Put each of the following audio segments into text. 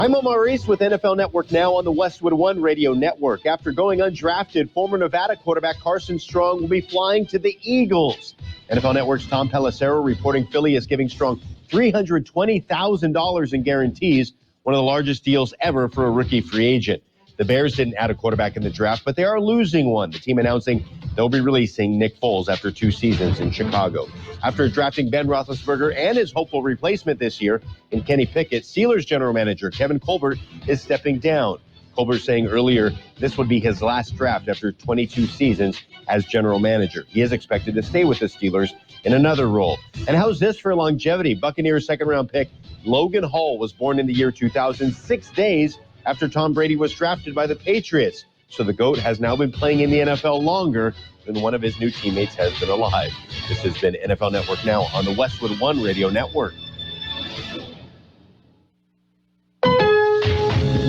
I'm Omar Reese with NFL Network Now on the Westwood One Radio Network. After going undrafted, former Nevada quarterback Carson Strong will be flying to the Eagles. NFL Network's Tom Pelissero reporting Philly is giving Strong $320,000 in guarantees, one of the largest deals ever for a rookie free agent. The Bears didn't add a quarterback in the draft, but they are losing one. The team announcing they'll be releasing Nick Foles after 2 seasons in Chicago. After drafting Ben Roethlisberger and his hopeful replacement this year in Kenny Pickett, Steelers general manager Kevin Colbert is stepping down. Colbert saying earlier this would be his last draft after 22 seasons as general manager. He is expected to stay with the Steelers in another role. And how's this for longevity? Buccaneers second-round pick Logan Hall was born in the year 2000, 6 days after Tom Brady was drafted by the Patriots. So the GOAT has now been playing in the NFL longer than one of his new teammates has been alive. This has been NFL Network Now on the Westwood One Radio Network.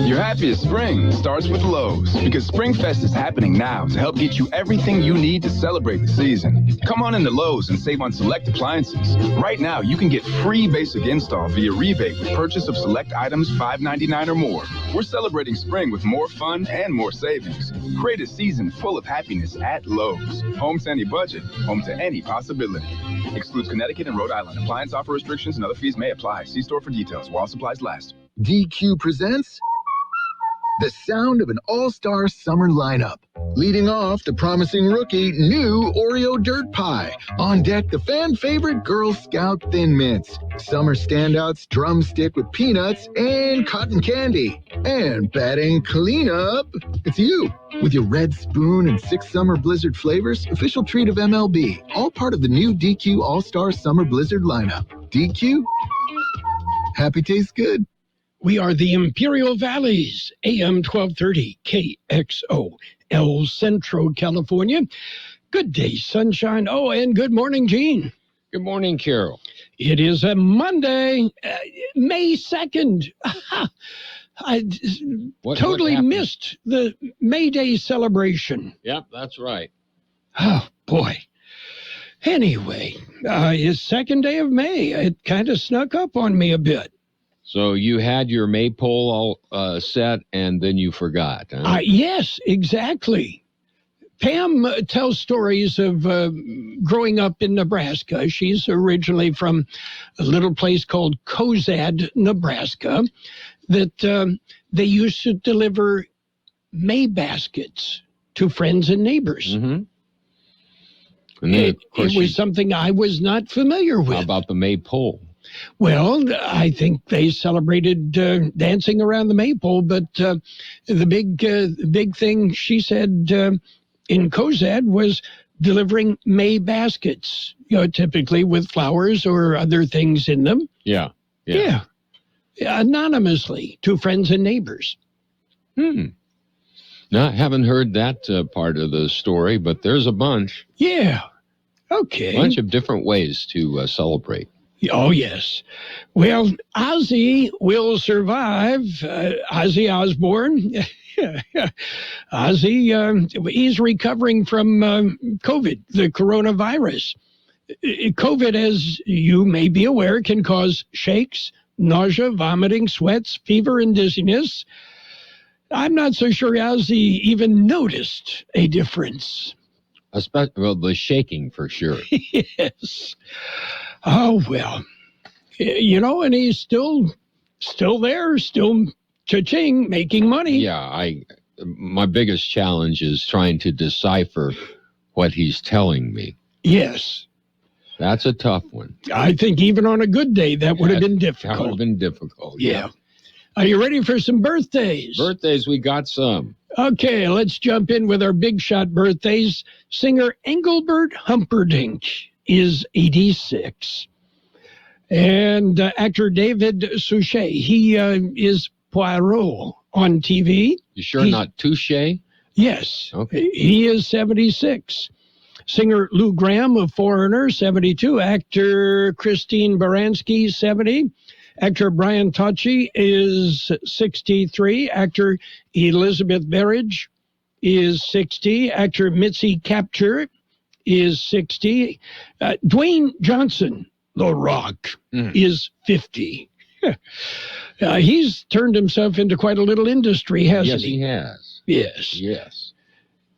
Your happiest spring starts with Lowe's, because Spring Fest is happening now to help get you everything you need to celebrate the season. Come on into Lowe's and save on select appliances. Right now, you can get free basic install via rebate with purchase of select items $5.99 or more. We're celebrating spring with more fun and more savings. Create a season full of happiness at Lowe's. Home to any budget, home to any possibility. Excludes Connecticut and Rhode Island. Appliance offer restrictions and other fees may apply. See store for details while supplies last. DQ presents the sound of an all-star summer lineup. Leading off, the promising rookie, new Oreo Dirt Pie. On deck, the fan-favorite Girl Scout Thin Mints. Summer standouts, drumstick with peanuts and cotton candy. And batting cleanup, it's you. With your red spoon and 6 summer blizzard flavors, official treat of MLB. All part of the new DQ All-Star Summer Blizzard lineup. DQ? Happy tastes good. We are the Imperial Valleys, AM 1230, KXO, El Centro, California. Good day, sunshine. Oh, and good morning, Gene. Good morning, Carroll. It is a Monday, May 2nd. I totally missed the May Day celebration. Yep, that's right. Oh, boy. Anyway, it's second day of May. It kind of snuck up on me a bit. So you had your maypole all set, and then you forgot, huh? Yes, exactly. Pam tells stories of growing up in Nebraska. She's originally from a little place called Kozad, Nebraska, that they used to deliver May baskets to friends and neighbors. Mm-hmm. And then, it was something I was not familiar with. How about the maypole? Well, I think they celebrated dancing around the maypole, but the big thing she said in Kozad was delivering May baskets, typically with flowers or other things in them. Yeah. Anonymously to friends and neighbors. No, I haven't heard that part of the story, but there's a bunch. Yeah. Okay. A bunch of different ways to celebrate. Oh, yes. Well, Ozzy will survive. Ozzy Osbourne. Ozzy, he's recovering from COVID, the coronavirus. COVID, as you may be aware, can cause shakes, nausea, vomiting, sweats, fever, and dizziness. I'm not so sure Ozzy even noticed a difference. Well, the shaking for sure. Yes. Oh, well, and he's still there, still cha-ching, making money. Yeah, my biggest challenge is trying to decipher what he's telling me. Yes. That's a tough one. I think even on a good day, that would have been difficult. That would have been difficult, yeah. Are you ready for some birthdays? Birthdays, we got some. Okay, let's jump in with our big shot birthdays. Singer Engelbert Humperdinck is 86. And actor David Suchet, he is Poirot on TV. You sure not Touche? Yes. Okay. He is 76. Singer Lou Gramm of Foreigner, 72. Actor Christine Baranski, 70. Actor Brian Tocci is 63. Actor Elizabeth Berridge is 60. Actor Mitzi Kapture is 60. Dwayne Johnson, The Rock, is 50. He's turned himself into quite a little industry, hasn't he? Yes, he has. Yes. Yes.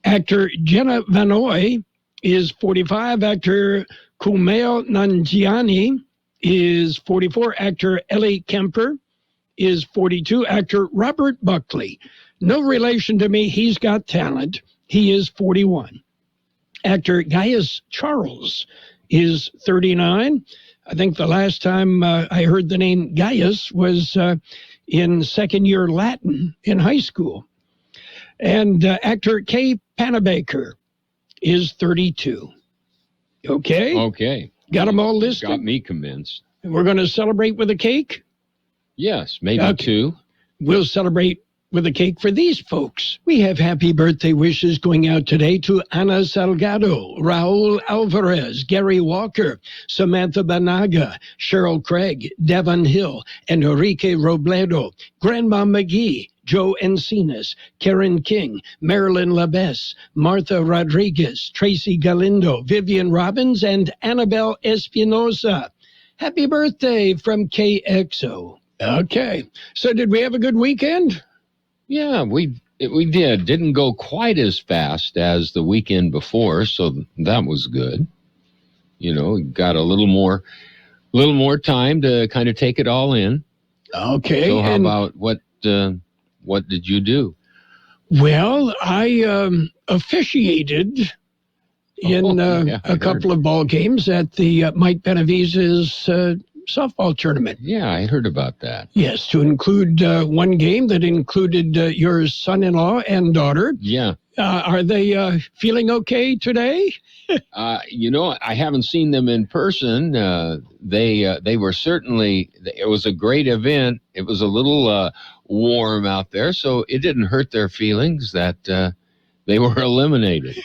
Actor Jenna Vanoy is 45. Actor Kumail Nanjiani is 44. Actor Ellie Kemper is 42. Actor Robert Buckley, no relation to me, he's got talent. He is 41. Actor Gaius Charles is 39. I think the last time I heard the name Gaius was in second year Latin in high school. And actor Kay Panabaker is 32. Okay? Okay. Got them all listed? Got me convinced. We're going to celebrate with a cake? Yes, maybe two. We'll celebrate with a cake for these folks. We have happy birthday wishes going out today to Ana Salgado, Raul Alvarez, Gary Walker, Samantha Banaga, Cheryl Craig, Devon Hill, Enrique Robledo, Grandma McGee, Joe Encinas, Karen King, Marilyn Labesse, Martha Rodriguez, Tracy Galindo, Vivian Robbins, and Annabelle Espinosa. Happy birthday from Kxo. Okay. So did we have a good weekend? Yeah, we did. Didn't go quite as fast as the weekend before, so that was good. You know, got a little more time to kind of take it all in. Okay. So how about what did you do? Well, I officiated in a couple of ball games at the Mike Benavides' softball tournament. Yeah, I heard about that. Yes, to include one game that included your son-in-law and daughter. Yeah. Are they feeling okay today? You know, I haven't seen them in person. They were certainly, it was a great event. It was a little warm out there, so it didn't hurt their feelings that they were eliminated.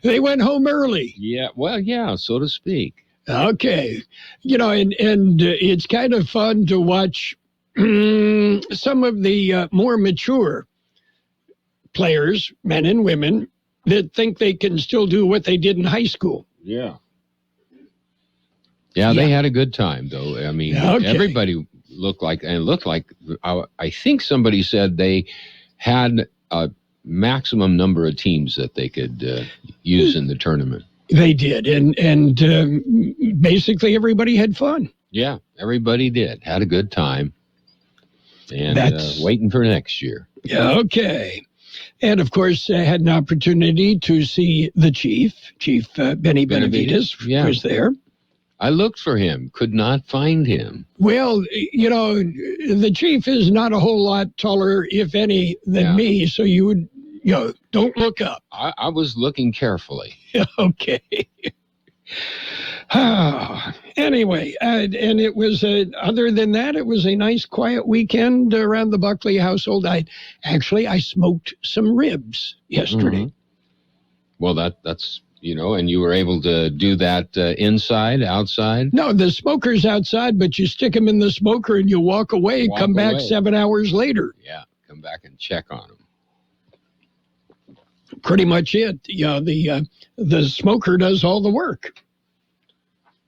They went home early. Yeah, well, yeah, so to speak. Okay. You know, and it's kind of fun to watch some of the more mature players, men and women, that think they can still do what they did in high school. Yeah. Yeah, they had a good time, though. I mean, everybody looked like, I think somebody said they had a maximum number of teams that they could use in the tournament. They did, and basically everybody had fun. Yeah, everybody did. Had a good time. And waiting for next year. Okay. And, of course, I had an opportunity to see the Chief Benny Benavides was there. I looked for him, could not find him. Well, you know, the Chief is not a whole lot taller, if any, than me, so you would, don't look up. I was looking carefully. Okay. Anyway, and it was, other than that, it was a nice, quiet weekend around the Buckley household. I smoked some ribs yesterday. Mm-hmm. Well, that's, and you were able to do that inside, outside? No, the smoker's outside, but you stick them in the smoker and you walk away, come back 7 hours later. Yeah, come back and check on them. Pretty much it. Yeah, the smoker does all the work.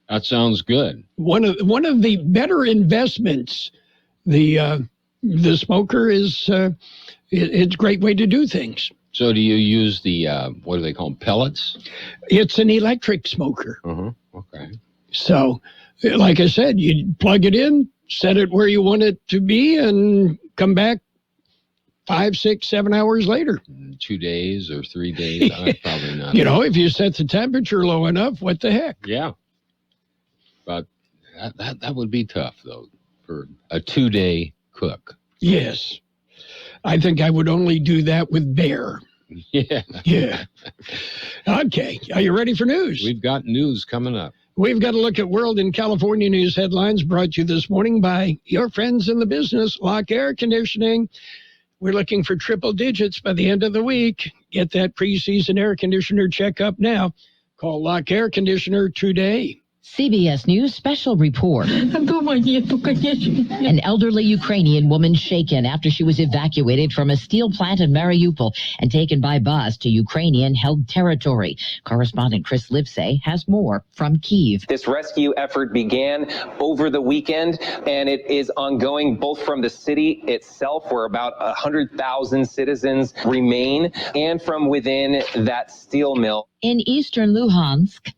That sounds good. One of the better investments, the smoker is it's a great way to do things. So do you use the what do they call them, pellets? It's an electric smoker. Okay. So, like I said, you plug it in, set it where you want it to be, and come back 5, 6, 7 hours later. 2 days or 3 days, probably not. If you set the temperature low enough, what the heck? Yeah. But that would be tough, though, for a 2-day cook. Yes. I think I would only do that with bear. Yeah. Yeah. Okay. Are you ready for news? We've got news coming up. We've got a look at World and California news headlines brought to you this morning by your friends in the business, Lock Air Conditioning. We're looking for triple digits by the end of the week. Get that preseason air conditioner checkup now. Call Lock Air Conditioner today. CBS News special report. An elderly Ukrainian woman shaken after she was evacuated from a steel plant in Mariupol and taken by bus to Ukrainian-held territory. Correspondent Chris Livesay has more from Kyiv. This rescue effort began over the weekend, and it is ongoing both from the city itself, where about 100,000 citizens remain, and from within that steel mill. In eastern Luhansk,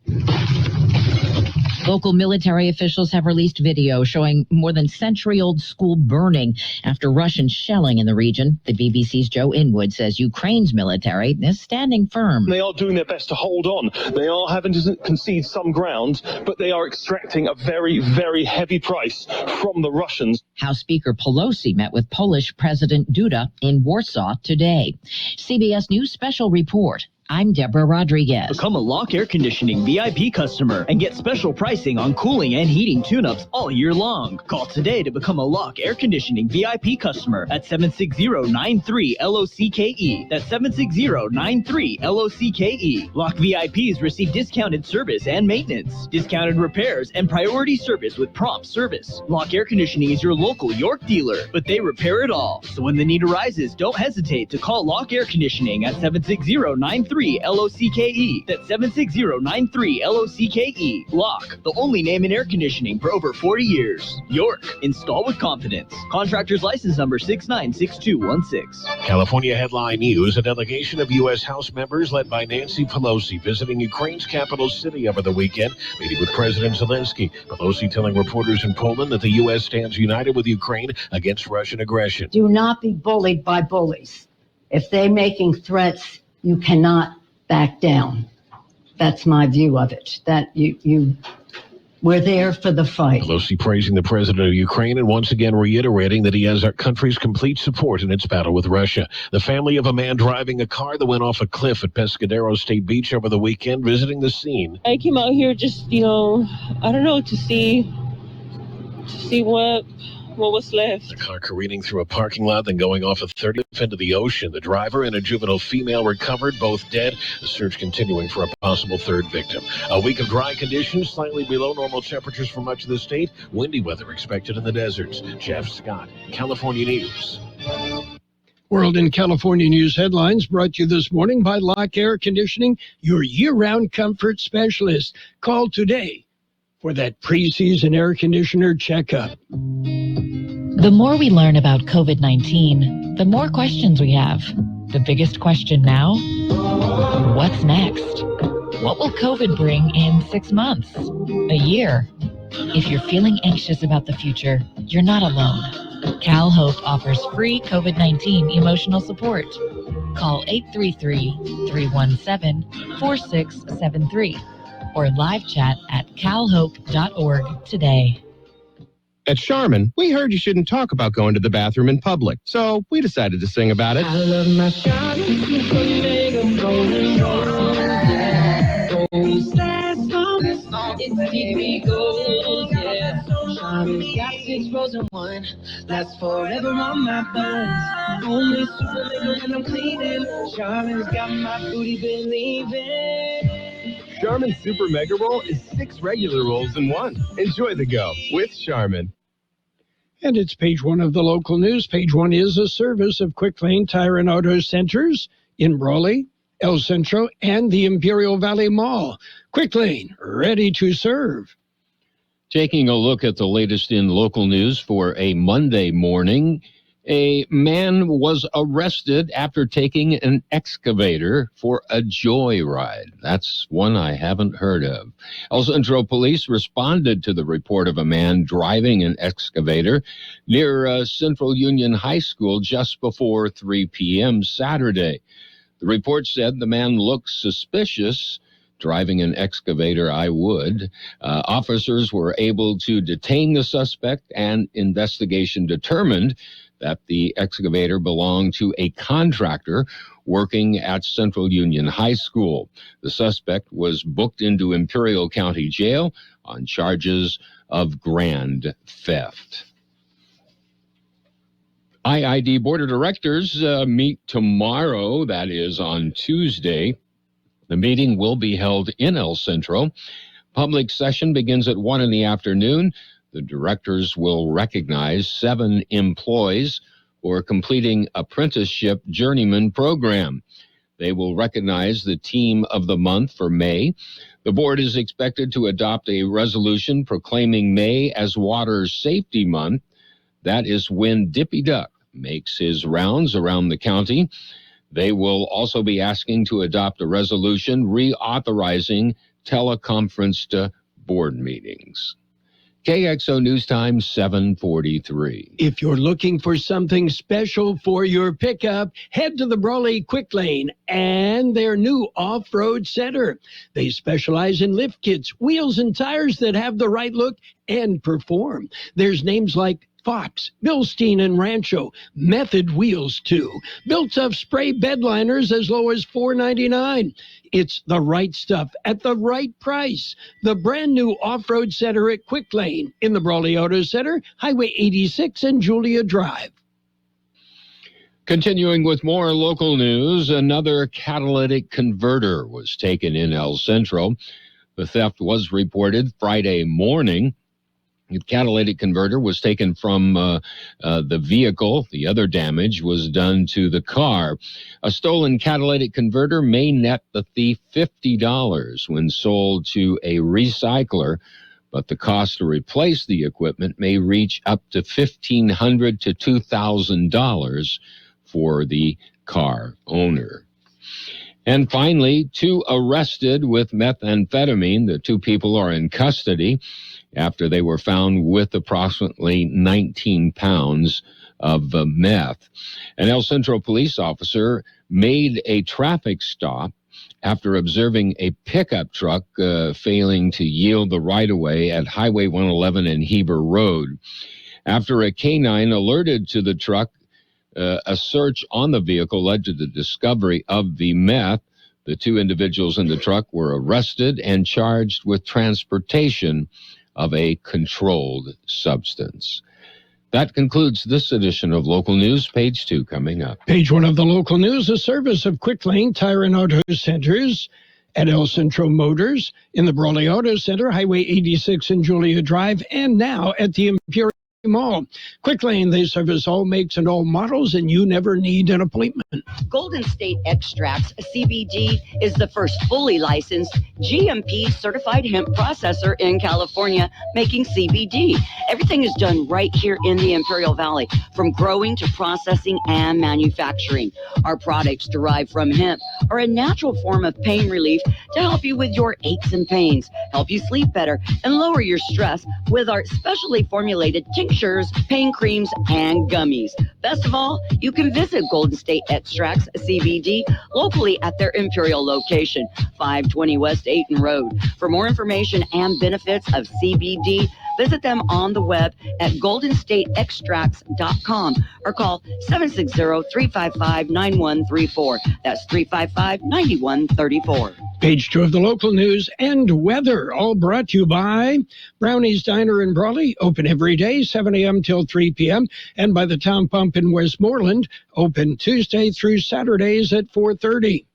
local military officials have released video showing more than century-old school burning after Russian shelling in the region. The BBC's Joe Inwood says Ukraine's military is standing firm. They are doing their best to hold on. They are having to concede some ground, but they are extracting a very, very heavy price from the Russians. House Speaker Pelosi met with Polish President Duda in Warsaw today. CBS News special report. I'm Deborah Rodriguez. Become a Lock Air Conditioning VIP customer and get special pricing on cooling and heating tune-ups all year long. Call today to become a Lock Air Conditioning VIP customer at 760-93-LOCKE. That's 760-93-LOCKE. Lock VIPs receive discounted service and maintenance, discounted repairs, and priority service with prompt service. Lock Air Conditioning is your local York dealer, but they repair it all. So when the need arises, don't hesitate to call Lock Air Conditioning at 760-93-LOCKE. That's 760-93-LOCKE. Lock, the only name in air conditioning for over 40 years. York, install with confidence. Contractor's license number 696216. California headline news: a delegation of U.S. House members led by Nancy Pelosi visiting Ukraine's capital city over the weekend, meeting with President Zelensky. Pelosi telling reporters in Poland that the U.S. stands united with Ukraine against Russian aggression. Do not be bullied by bullies. If they're making threats, you cannot back down. That's my view of it. That we're there for the fight. Pelosi praising the president of Ukraine and once again reiterating that he has our country's complete support in its battle with Russia. The family of a man driving a car that went off a cliff at Pescadero State Beach over the weekend, visiting the scene. I came out here just, to see what was left. The car careening through a parking lot, then going off a 30th into the ocean. The driver and a juvenile female recovered, both dead. The search continuing for a possible third victim. A week of dry conditions, slightly below normal temperatures for much of the state. Windy weather expected in the deserts. Jeff Scott, California News. World in California News headlines brought to you this morning by Lock Air Conditioning, your year-round comfort specialist. Call today for that preseason air conditioner checkup. The more we learn about COVID-19, the more questions we have. The biggest question now, what's next? What will COVID bring in 6 months, a year? If you're feeling anxious about the future, you're not alone. Cal Hope offers free COVID-19 emotional support. Call 833-317-4673 or live chat at calhope.org today. At Charmin, we heard you shouldn't talk about going to the bathroom in public, so we decided to sing about it. I love my Charmin, make them golden gold. It's deep gold, yeah. Charmin's got 6 rows in one, lasts forever on my buns. Only super liquor and I'm cleaning. Charmin's got my booty believing. Charmin Super Mega Roll is 6 regular rolls in one. Enjoy the go with Charmin. And it's page 1 of the local news. Page 1 is a service of Quick Lane Tire and Auto Centers in Brawley, El Centro, and the Imperial Valley Mall. Quick Lane, ready to serve. Taking a look at the latest in local news for a Monday morning, a man was arrested after taking an excavator for a joyride. That's one I haven't heard of. El Centro police responded to the report of a man driving an excavator near Central Union High School just before 3 p.m. Saturday. The report said the man looked suspicious. Driving an excavator, I would. Officers were able to detain the suspect, and investigation determined that the excavator belonged to a contractor working at Central Union High School. The suspect was booked into Imperial County Jail on charges of grand theft. IID Board of Directors meet tomorrow, that is on Tuesday. The meeting will be held in El Centro. Public session begins at 1 in the afternoon. The directors will recognize 7 employees who are completing apprenticeship journeyman program. They will recognize the team of the month for May. The board is expected to adopt a resolution proclaiming May as Water Safety Month. That is when Dippy Duck makes his rounds around the county. They will also be asking to adopt a resolution reauthorizing teleconferenced board meetings. KXO News Time 7:43. If you're looking for something special for your pickup, head to the Brawley Quick Lane and their new off-road center. They specialize in lift kits, wheels, and tires that have the right look and perform. There's names like Fox, Bilstein, and Rancho. Method wheels, too. Built-up spray bed liners as low as $4.99. It's the right stuff at the right price. The brand new off-road center at Quick Lane in the Brawley Auto Center, Highway 86 and Julia Drive. Continuing with more local news, another catalytic converter was taken in El Centro. The theft was reported Friday morning. The catalytic converter was taken from the vehicle. The other damage was done to the car. A stolen catalytic converter may net the thief $50 when sold to a recycler, but the cost to replace the equipment may reach up to $1,500 to $2,000 for the car owner. And finally, 2 arrested with methamphetamine. The 2 people are in custody after they were found with approximately 19 pounds of meth. An El Centro police officer made a traffic stop after observing a pickup truck failing to yield the right-of-way at Highway 111 and Heber Road. After a canine alerted to the truck, a search on the vehicle led to the discovery of the meth. The 2 individuals in the truck were arrested and charged with transportation of a controlled substance. That concludes this edition of Local News. Page 2 coming up. Page 1 of the local news, a service of Quick Lane Tire and Auto Centers at El Centro Motors in the Brawley Auto Center, Highway 86 and Julia Drive, and now at the Imperial Mall. Quick Lane, they service all makes and all models, and you never need an appointment. Golden State Extracts CBD is the first fully licensed GMP certified hemp processor in California making CBD. Everything is done right here in the Imperial Valley, from growing to processing and manufacturing. Our products derived from hemp are a natural form of pain relief to help you with your aches and pains, help you sleep better, and lower your stress with our specially formulated tinctures, pain creams, and gummies. Best of all, you can visit Golden State Extracts CBD locally at their Imperial location, 520 West 8th Road. For more information and benefits of CBD, visit them on the web at goldenstateextracts.com or call 760-355-9134. That's 355-9134. Page 2 of the local news and weather, all brought to you by Brownie's Diner in Brawley, open every day, 7 a.m. till 3 p.m., and by the Town Pump in Westmoreland, open Tuesday through Saturdays at 4:30.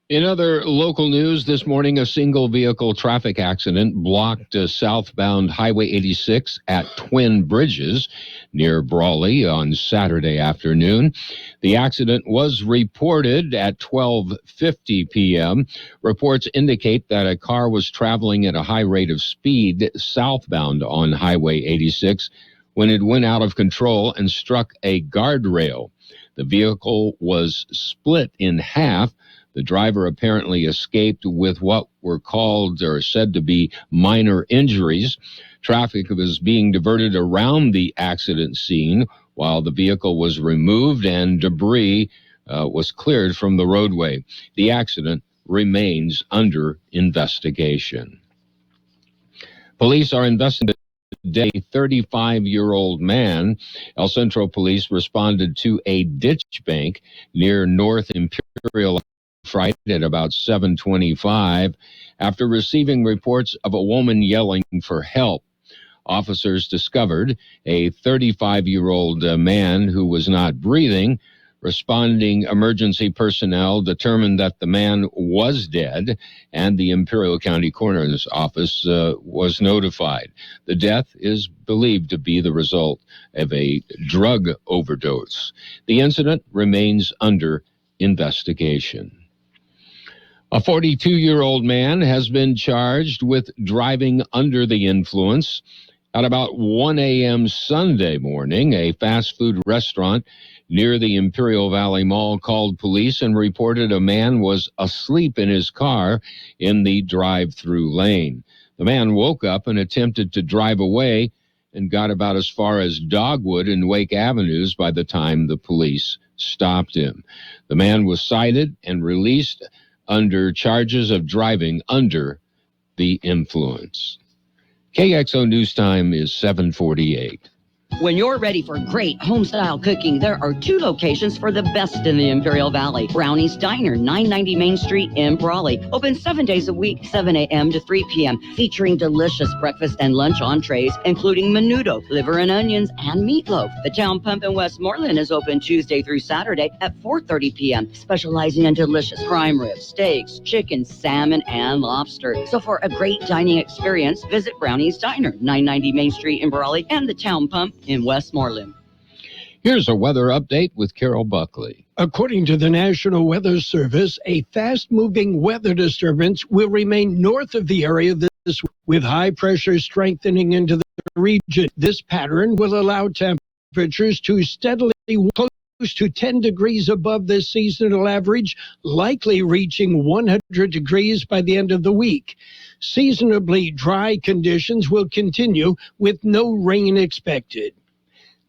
In other local news this morning, a single vehicle traffic accident blocked southbound Highway 86 at Twin Bridges near Brawley on Saturday afternoon. The accident was reported at 12:50 p.m. Reports indicate that a car was traveling at a high rate of speed southbound on Highway 86 when it went out of control and struck a guardrail. The vehicle was split in half. The driver apparently escaped with what were called or said to be minor injuries. Traffic was being diverted around the accident scene while the vehicle was removed and debris was cleared from the roadway. The accident remains under investigation. Police are investigating a 35-year-old man. El Centro Police responded to a ditch bank near North Imperial Friday at about 7:25 after receiving reports of a woman yelling for help. Officers discovered a 35-year-old man who was not breathing. Responding emergency personnel determined that the man was dead, and the Imperial County Coroner's Office was notified. The death is believed to be the result of a drug overdose. The incident remains under investigation. A 42-year-old man has been charged with driving under the influence. At about 1 a.m. Sunday morning, a fast food restaurant near the Imperial Valley Mall called police and reported a man was asleep in his car in the drive-through lane. The man woke up and attempted to drive away and got about as far as Dogwood and Wake Avenues by the time the police stopped him. The man was cited and released under charges of driving under the influence. KXO News Time is 7:48. When you're ready for great home-style cooking, there are 2 locations for the best in the Imperial Valley. Brownie's Diner, 990 Main Street in Brawley. Open 7 days a week, 7 a.m. to 3 p.m., featuring delicious breakfast and lunch entrees, including menudo, liver and onions, and meatloaf. The Town Pump in Westmoreland is open Tuesday through Saturday at 4:30 p.m., specializing in delicious prime ribs, steaks, chicken, salmon, and lobster. So for a great dining experience, visit Brownie's Diner, 990 Main Street in Brawley, and the Town Pump in Westmoreland. Here's a weather update with Carol Buckley. According to the National Weather Service, a fast-moving weather disturbance will remain north of the area this week, with high pressure strengthening into the region. This pattern will allow temperatures to steadily close to 10 degrees above the seasonal average, likely reaching 100 degrees by the end of the week. Seasonably dry conditions will continue with no rain expected.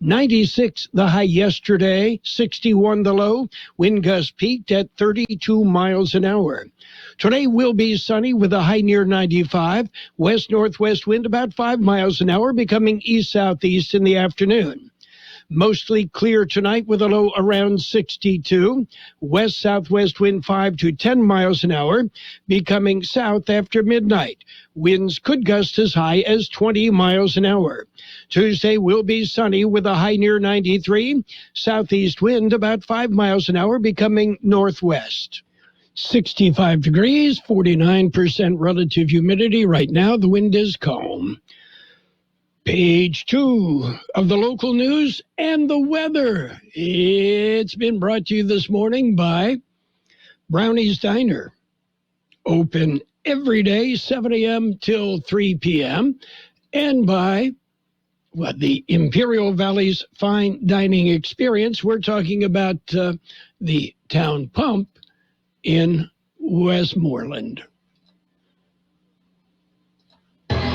96 the high yesterday, 61 the low. Wind gusts peaked at 32 miles an hour. Today will be sunny with a high near 95. West-northwest wind about 5 miles an hour, becoming east-southeast in the afternoon. Mostly clear tonight with a low around 62. West-southwest wind 5 to 10 miles an hour, becoming south after midnight. Winds could gust as high as 20 miles an hour. Tuesday will be sunny with a high near 93. Southeast wind about 5 miles an hour, becoming northwest. 65 degrees, 49% relative humidity. Right now, the wind is calm. Page 2 of the local news and the weather. It's been brought to you this morning by Brownie's Diner. Open every day, 7 a.m. till 3 p.m. And by the Imperial Valley's fine dining experience. We're talking about the Town Pump in Westmoreland.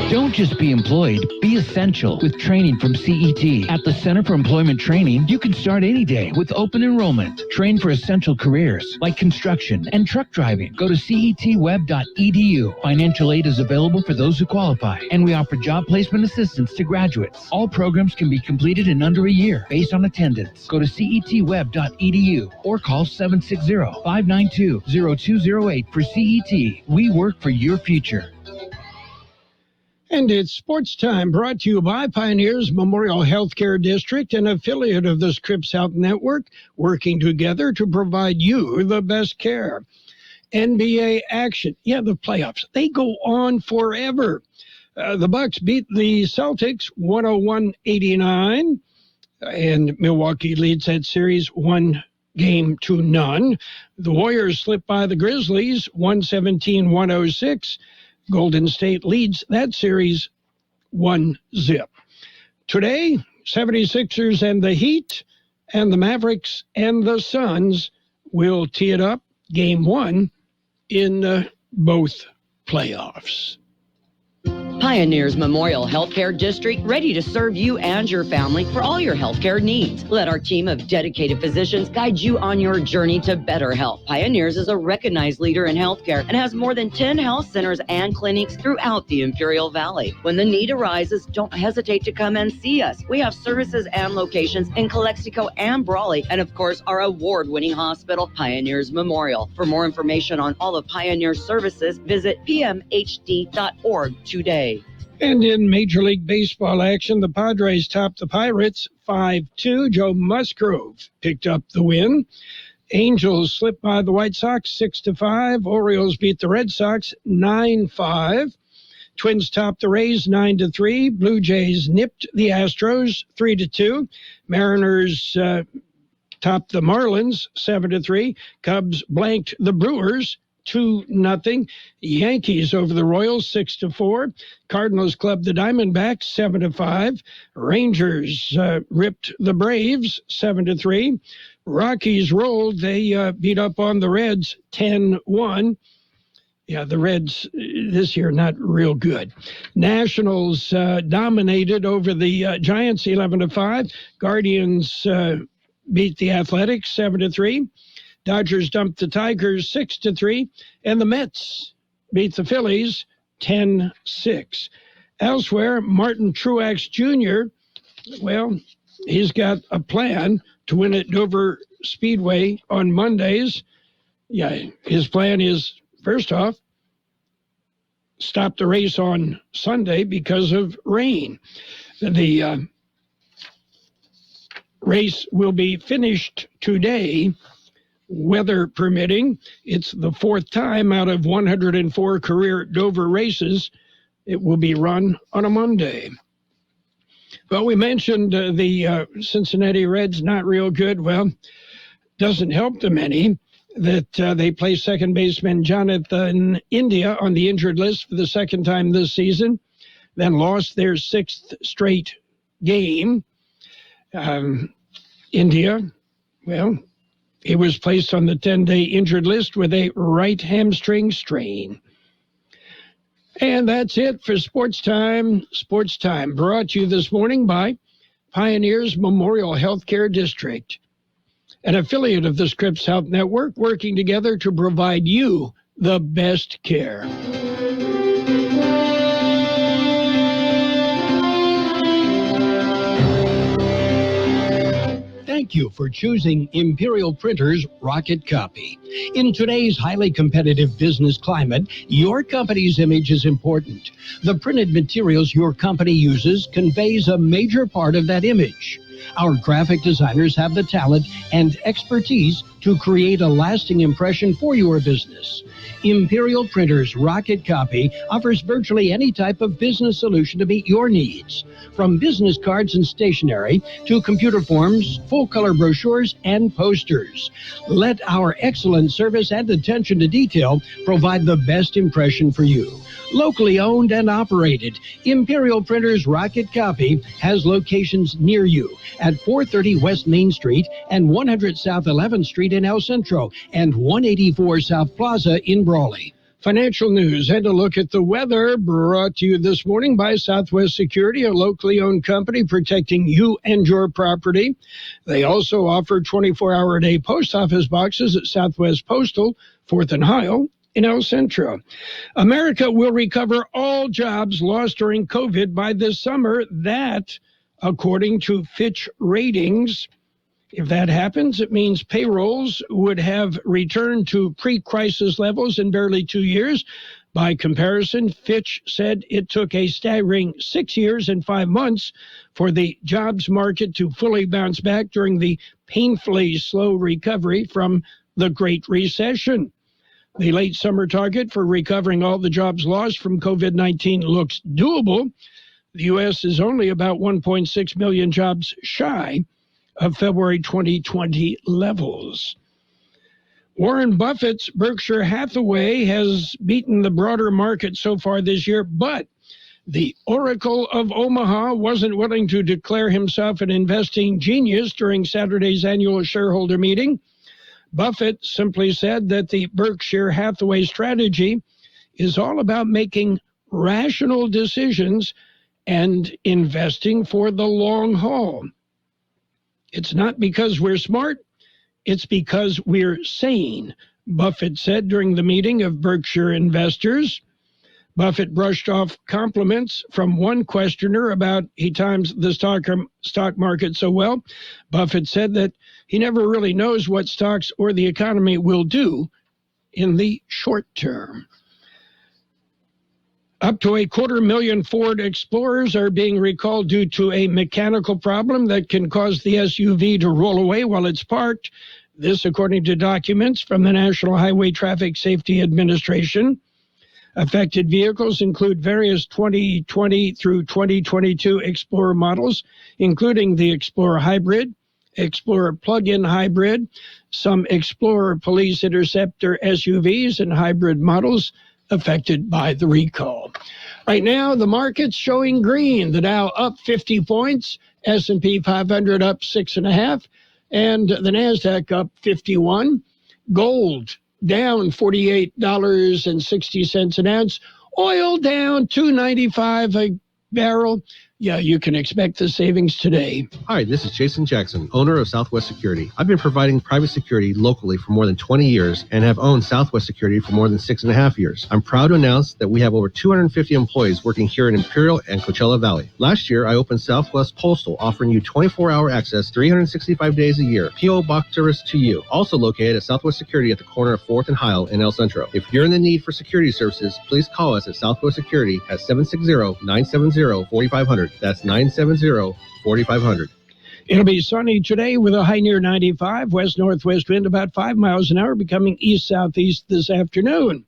Don't just be employed, be essential with training from CET. At the Center for Employment Training, you can start any day with open enrollment. Train for essential careers like construction and truck driving. Go to cetweb.edu. Financial aid is available for those who qualify, and we offer job placement assistance to graduates. All programs can be completed in under a year based on attendance. Go to cetweb.edu or call 760-592-0208 for CET. We work for your future. And it's sports time, brought to you by Pioneers Memorial Healthcare District, an affiliate of the Scripps Health Network, working together to provide you the best care. NBA action. Yeah, the playoffs. They go on forever. The Bucks beat the Celtics 101-89, and Milwaukee leads that series 1-0. The Warriors slipped by the Grizzlies 117-106. Golden State leads that series 1-0. Today, 76ers and the Heat and the Mavericks and the Suns will tee it up, game 1 in both playoffs. Pioneers Memorial Healthcare District, ready to serve you and your family for all your healthcare needs. Let our team of dedicated physicians guide you on your journey to better health. Pioneers is a recognized leader in healthcare and has more than 10 health centers and clinics throughout the Imperial Valley. When the need arises, don't hesitate to come and see us. We have services and locations in Calexico and Brawley, and of course, our award-winning hospital, Pioneers Memorial. For more information on all of Pioneer's services, visit pmhd.org today. And in Major League Baseball action, the Padres topped the Pirates 5-2. Joe Musgrove picked up the win. Angels slipped by the White Sox 6-5. Orioles beat the Red Sox 9-5. Twins topped the Rays 9-3. Blue Jays nipped the Astros 3-2. Mariners topped the Marlins 7-3. Cubs blanked the Brewers 2-0. Yankees over the Royals 6-4. Cardinals clubbed the Diamondbacks 7-5. Rangers ripped the Braves 7-3. Rockies rolled. They beat up on the Reds 10-1. Yeah, the Reds this year not real good. Nationals dominated over the Giants 11-5. Guardians beat the Athletics 7-3. Dodgers dumped the Tigers 6-3, and the Mets beat the Phillies 10-6. Elsewhere, Martin Truex Jr., well, he's got a plan to win at Dover Speedway on Mondays. Yeah, his plan is, first off, stop the race on Sunday because of rain. The race will be finished today, weather permitting. It's the fourth time out of 104 career Dover races it will be run on a Monday. Well, we mentioned the Cincinnati Reds not real good. Well, doesn't help them any that they placed second baseman Jonathan India on the injured list for the second time this season, then lost their sixth straight game. India, well, he was placed on the 10-day injured list with a right hamstring strain. And that's it for Sports Time. Sports Time brought to you this morning by Pioneers Memorial Healthcare District, an affiliate of the Scripps Health Network, working together to provide you the best care. Thank you for choosing Imperial Printers Rocket Copy. In today's highly competitive business climate, your company's image is important. The printed materials your company uses conveys a major part of that image. Our graphic designers have the talent and expertise to create a lasting impression for your business. Imperial Printers Rocket Copy offers virtually any type of business solution to meet your needs, from business cards and stationery to computer forms, full-color brochures, and posters. Let our excellent service and attention to detail provide the best impression for you. Locally owned and operated, Imperial Printers Rocket Copy has locations near you at 430 West Main Street and 100 South 11th Street in El Centro and 184 South Plaza in Brawley. Financial news and a look at the weather brought to you this morning by Southwest Security, a locally owned company protecting you and your property. They also offer 24-hour-a-day post office boxes at Southwest Postal, 4th and Highland in El Centro. America will recover all jobs lost during COVID by this summer. That, according to Fitch Ratings. If that happens, it means payrolls would have returned to pre-crisis levels in barely 2 years. By comparison, Fitch said it took a staggering 6 years and 5 months for the jobs market to fully bounce back during the painfully slow recovery from the Great Recession. The late summer target for recovering all the jobs lost from COVID-19 looks doable. The U.S. is only about 1.6 million jobs shy of February 2020 levels. Warren Buffett's Berkshire Hathaway has beaten the broader market so far this year, but the Oracle of Omaha wasn't willing to declare himself an investing genius during Saturday's annual shareholder meeting. Buffett simply said that the Berkshire Hathaway strategy is all about making rational decisions and investing for the long haul. It's not because we're smart, it's because we're sane, Buffett said during the meeting of Berkshire investors. Buffett brushed off compliments from one questioner about he times the stock market so well. Buffett said that he never really knows what stocks or the economy will do in the short term. Up to 250,000 Ford Explorers are being recalled due to a mechanical problem that can cause the SUV to roll away while it's parked. This, according to documents from the National Highway Traffic Safety Administration. Affected vehicles include various 2020 through 2022 Explorer models, including the Explorer Hybrid, Explorer Plug-in Hybrid, some Explorer Police Interceptor SUVs, and hybrid models affected by the recall. Right now, the market's showing green. The Dow up 50 points, S&P 500 up 6.5, and the NASDAQ up 51. Gold down $48.60 an ounce. Oil down $2.95 a barrel. Yeah, you can expect the savings today. Hi, this is Jason Jackson, owner of Southwest Security. I've been providing private security locally for more than 20 years and have owned Southwest Security for more than 6.5 years. I'm proud to announce that we have over 250 employees working here in Imperial and Coachella Valley. Last year, I opened Southwest Postal, offering you 24-hour access 365 days a year. P.O. Box service to you. Also located at Southwest Security at the corner of 4th and Heil in El Centro. If you're in the need for security services, please call us at Southwest Security at 760-970-4500. That's 970-4500. It'll be sunny today with a high near 95, west-northwest wind about 5 miles an hour, becoming east-southeast this afternoon.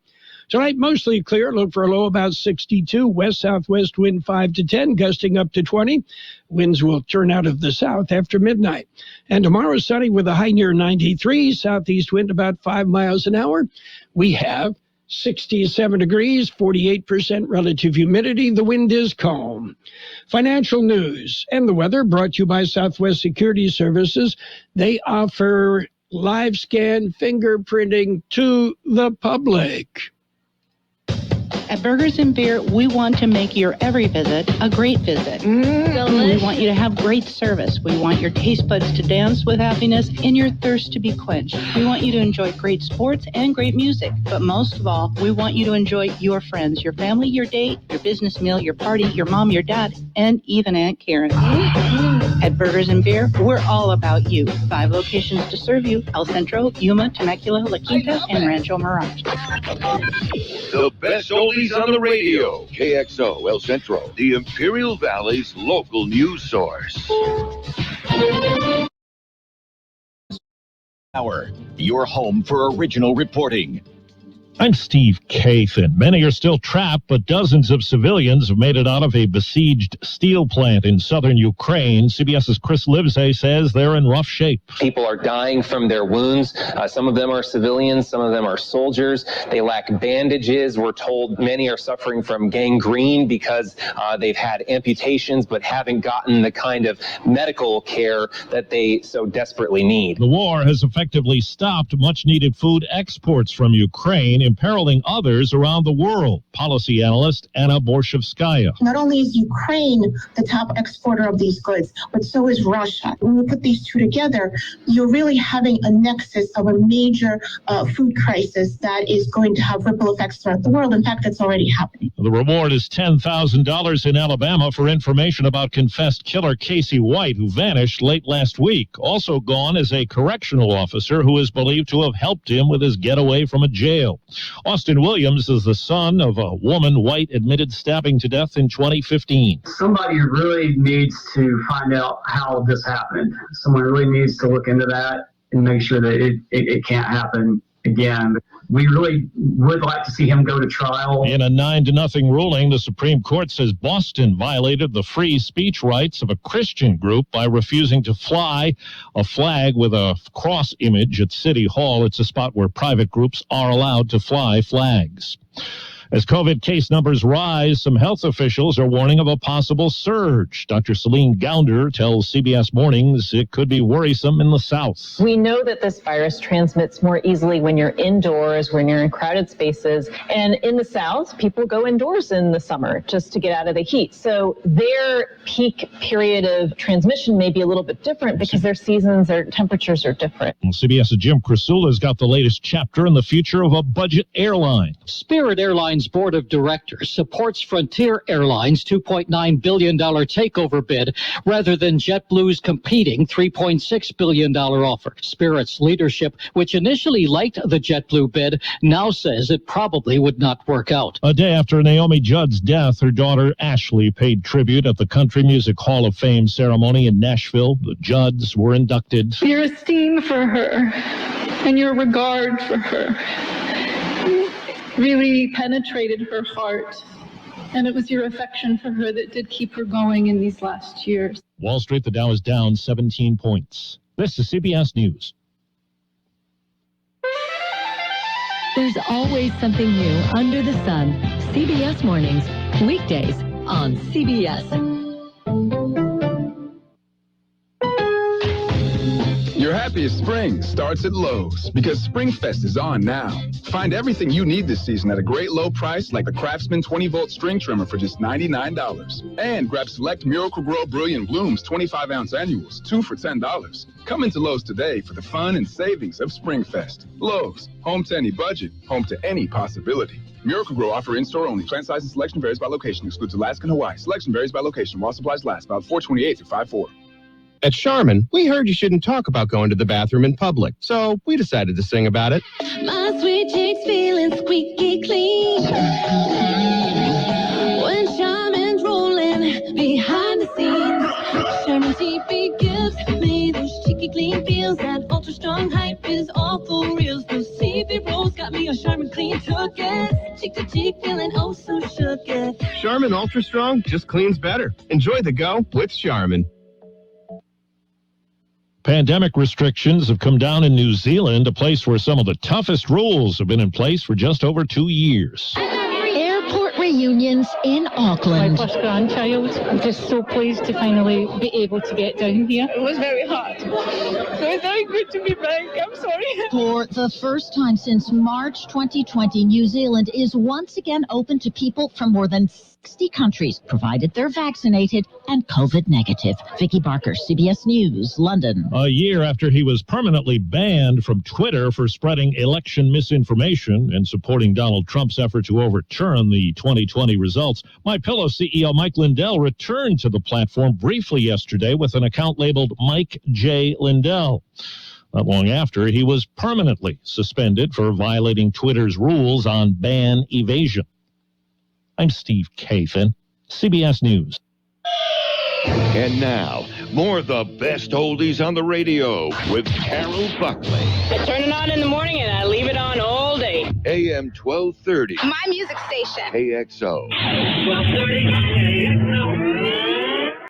Tonight, mostly clear. Look for a low about 62, west-southwest wind 5 to 10, gusting up to 20. Winds will turn out of the south after midnight. And tomorrow, sunny with a high near 93, southeast wind about 5 miles an hour. We have 67 degrees, 48% relative humidity. The wind is calm. Financial news and the weather brought to you by Southwest Security Services. They offer live scan fingerprinting to the public. At Burgers and Beer, we want to make your every visit a great visit. We want you to have great service. We want your taste buds to dance with happiness and your thirst to be quenched. We want you to enjoy great sports and great music. But most of all, we want you to enjoy your friends, your family, your date, your business meal, your party, your mom, your dad, and even Aunt Karen. At Burgers and Beer, we're all about you. 5 locations to serve you: El Centro, Yuma, Temecula, La Quinta, and Rancho Mirage. The best oldies on the radio. KXO El Centro, the Imperial Valley's local news source. Hour, your home for original reporting. I'm Steve Kathan. Many are still trapped, but dozens of civilians have made it out of a besieged steel plant in southern Ukraine. CBS's Chris Livesay says they're in rough shape. People are dying from their wounds. Some of them are civilians. Some of them are soldiers. They lack bandages. We're told many are suffering from gangrene because they've had amputations but haven't gotten the kind of medical care that they so desperately need. The war has effectively stopped much-needed food exports from Ukraine, imperiling others around the world. Policy analyst Anna Borshevskaya. Not only is Ukraine the top exporter of these goods, but so is Russia. When we put these two together, you're really having a nexus of a major food crisis that is going to have ripple effects throughout the world. In fact, it's already happening. The reward is $10,000 in Alabama for information about confessed killer Casey White, who vanished late last week. Also gone is a correctional officer who is believed to have helped him with his getaway from a jail. Austin Williams is the son of a woman White admitted stabbing to death in 2015. Somebody really needs to find out how this happened. Someone really needs to look into that and make sure that it can't happen again. We really would like to see him go to trial. In a 9-0 ruling, the Supreme Court says Boston violated the free speech rights of a Christian group by refusing to fly a flag with a cross image at City Hall. It's a spot where private groups are allowed to fly flags. As COVID case numbers rise, some health officials are warning of a possible surge. Dr. Celine Gounder tells CBS Mornings it could be worrisome in the South. We know that this virus transmits more easily when you're indoors, when you're in crowded spaces. And in the South, people go indoors in the summer just to get out of the heat. So their peak period of transmission may be a little bit different because their seasons, their temperatures are different. CBS's Jim Krasula's got the latest chapter in the future of a budget airline. Spirit Airlines Airlines board of directors supports Frontier Airlines' $2.9 billion takeover bid rather than JetBlue's competing $3.6 billion offer. Spirit's leadership, which initially liked the JetBlue bid, now says it probably would not work out. A day after Naomi Judd's death, her daughter Ashley paid tribute at the Country Music Hall of Fame ceremony in Nashville. The Judds were inducted. Your esteem for her and your regard for her really penetrated her heart. And it was your affection for her that did keep her going in these last years. Wall Street, the Dow is down 17 points. This is CBS News. There's always something new under the sun. CBS Mornings, weekdays on CBS. Your happiest spring starts at Lowe's because Spring Fest is on now. Find everything you need this season at a great low price like the Craftsman 20-volt string trimmer for just $99. And grab select Miracle-Gro Brilliant Blooms 25-ounce annuals, 2 for $10. Come into Lowe's today for the fun and savings of Spring Fest. Lowe's, home to any budget, home to any possibility. Miracle-Gro offer in-store only. Plant size and selection varies by location. Excludes Alaska and Hawaii. Selection varies by location. While supplies last. About 4/28 through 5/4. At Charmin, we heard you shouldn't talk about going to the bathroom in public, so we decided to sing about it. My sweet cheeks feeling squeaky clean. When Charmin's rolling behind the scenes. Charmin TP gives me those cheeky clean feels. That ultra strong hype is all for real. Those CP rolls got me a Charmin clean took. Cheek to cheek feeling oh so shook. Charmin Ultra Strong just cleans better. Enjoy the go with Charmin. Pandemic restrictions have come down in New Zealand, a place where some of the toughest rules have been in place for just over 2 years. Airport reunions in Auckland. My first grandchild. I'm just so pleased to finally be able to get down here. It was very hard. It was very good to be back. I'm sorry. For the first time since March 2020, New Zealand is once again open to people from more than 60 countries, provided they're vaccinated and COVID negative. Vicky Barker, CBS News, London. A year after he was permanently banned from Twitter for spreading election misinformation and supporting Donald Trump's effort to overturn the 2020 results, MyPillow CEO Mike Lindell returned to the platform briefly yesterday with an account labeled Mike J. Lindell. Not long after, he was permanently suspended for violating Twitter's rules on ban evasion. I'm Steve Kathan, CBS News. And now, more of the best oldies on the radio with Carroll Buckley. I turn it on in the morning and I leave it on all day. AM 1230. My music station. KXO. 1230 KXO.